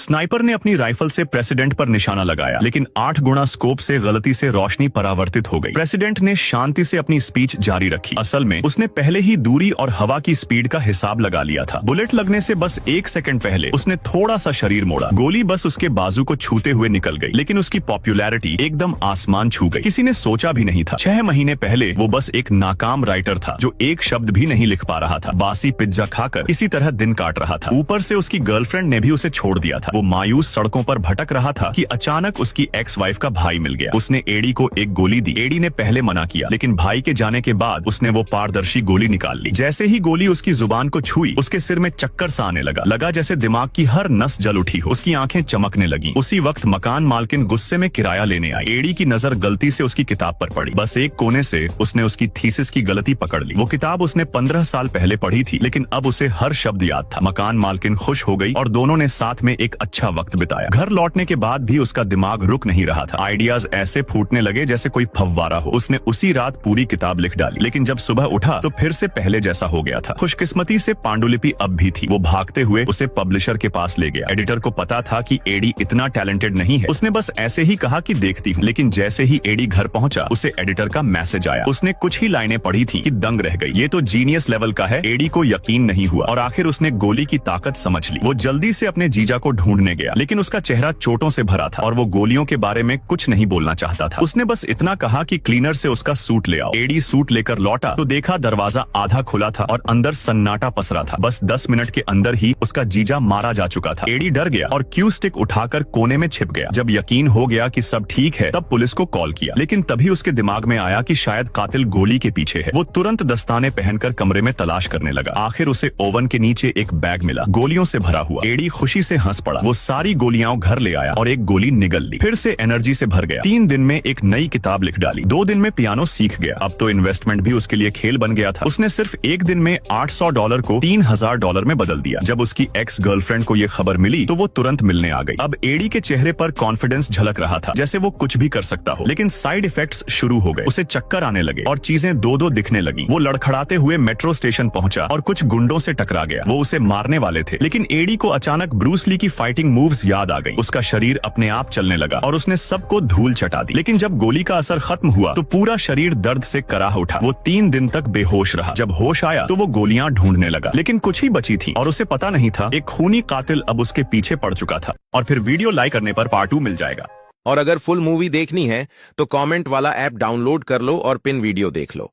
Sniper ने अपनी rifle से प्रेसिडेंट पर निशाना लगाया, लेकिन 8 गुना स्कोप से गलती से रोशनी परावर्तित हो गई। प्रेसिडेंट ने शांति से अपनी स्पीच जारी रखी। असल में उसने पहले ही दूरी और हवा की स्पीड का हिसाब लगा लिया था। बुलेट लगने से बस 1 सेकंड पहले उसने थोड़ा सा शरीर मोड़ा, गोली बस उसके बाजू को छूते हुए निकल गई, लेकिन उसकी पॉपुलैरिटी एकदम आसमान छू गई। किसी ने सोचा भी नहीं था। 6 महीने पहले वो बस एक नाकाम राइटर था जो एक शब्द भी नहीं लिख पा रहा था, बासी पिज्जा खाकर इसी तरह दिन काट रहा था। ऊपर से उसकी गर्लफ्रेंड ने भी उसे छोड़ दिया था। वो मायूस सड़कों पर भटक रहा था कि अचानक उसकी एक्स वाइफ का भाई मिल गया। उसने एडी को एक गोली दी। एडी ने पहले मना किया, लेकिन भाई के जाने के बाद उसने वो पारदर्शी गोली निकाल ली। जैसे ही गोली उसकी जुबान को छुई, उसके सिर में चक्कर सा आने लगा जैसे दिमाग की हर नस जल उठी हो। उसकी आंखें चमकने लगी। उसी वक्त मकान मालकिन गुस्से में किराया लेने आई। एडी की नजर गलती से उसकी किताब पर पड़ी। बस एक कोने से उसने उसकी थीसिस की गलती पकड़ ली। वो किताब उसने 15 साल पहले पढ़ी थी, लेकिन अब उसे हर शब्द याद था। मकान मालकिन खुश हो गई और दोनों ने साथ में एक अच्छा वक्त बिताया। घर लौटने के बाद भी उसका दिमाग रुक नहीं रहा था। आइडियाज ऐसे फूटने लगे जैसे कोई फव्वारा हो। उसने उसी रात पूरी किताब लिख डाली, लेकिन जब सुबह उठा तो फिर से पहले जैसा हो गया था। खुशकिस्मती से पांडुलिपि अब भी थी। वो भागते हुए उसे पब्लिशर के पास ले गया। एडिटर को पता था कि एडी इतना टैलेंटेड नहीं है। उसने बस ऐसे ही कहा कि देखती हूँ, लेकिन जैसे ही एडी घर पहुंचा उसे एडिटर का मैसेज आया। उसने कुछ ही लाइनें पढ़ी थी कि दंग रह गई। ये तो जीनियस लेवल का है। एडी को यकीन नहीं हुआ और आखिर उसने गोली की ताकत समझ ली। वो जल्दी से अपने जीजा को ढूंढने गया, लेकिन उसका चेहरा चोटों से भरा था और वो गोलियों के बारे में कुछ नहीं बोलना चाहता था। उसने बस इतना कहा कि क्लीनर से उसका सूट ले आओ। एडी सूट लेकर लौटा तो देखा दरवाजा आधा खुला था और अंदर सन्नाटा पसरा था। बस 10 मिनट के अंदर ही उसका जीजा मारा जा चुका था। एडी डर गया और क्यू स्टिक उठाकर कोने में छिप गया। जब यकीन हो गया कि सब ठीक है, तब पुलिस को कॉल किया, लेकिन तभी उसके दिमाग में आया कि शायद कातिल गोली के पीछे है। वो तुरंत दस्ताने पहनकर कमरे में तलाश करने लगा। आखिर उसे ओवन के नीचे एक बैग मिला, गोलियों से भरा हुआ। एडी खुशी से हंस पड़ा। वो सारी गोलियां घर ले आया और एक गोली निगल ली। फिर से एनर्जी से भर गया। 3 दिन में एक नई किताब लिख डाली। 2 दिन में पियानो सीख गया। अब तो इन्वेस्टमेंट भी उसके लिए खेल बन गया था। उसने सिर्फ 1 दिन में $800 को $3000 में बदल दिया। जब उसकी एक्स गर्लफ्रेंड को ये खबर मिली तो वो तुरंत मिलने आ गई। अब एडी के चेहरे पर कॉन्फिडेंस झलक रहा था, जैसे वो कुछ भी कर सकता हो। लेकिन साइड इफेक्ट्स शुरू हो गए। उसे चक्कर आने लगे और चीजें दो दिखने लगी। वो लड़खड़ाते हुए मेट्रो स्टेशन पहुंचा और कुछ गुंडों से टकरा गया। वो उसे मारने वाले थे, लेकिन एडी को अचानक ब्रूस ली की फाइटिंग मूव्स याद आ गई। उसका शरीर अपने आप चलने लगा और उसने सबको धूल चटा दी। लेकिन जब गोली का असर खत्म हुआ तो पूरा शरीर दर्द से कराह उठा। वो 3 दिन तक बेहोश रहा। जब होश आया तो वो गोलियां ढूंढने लगा, लेकिन कुछ ही बची थी और उसे पता नहीं था एक खूनी कातिल अब उसके पीछे पड़ चुका था। और फिर वीडियो लाइक करने पर पार्ट 2 मिल जाएगा। और अगर फुल मूवी देखनी है तो कमेंट वाला ऐप डाउनलोड कर लो और पिन वीडियो देख लो।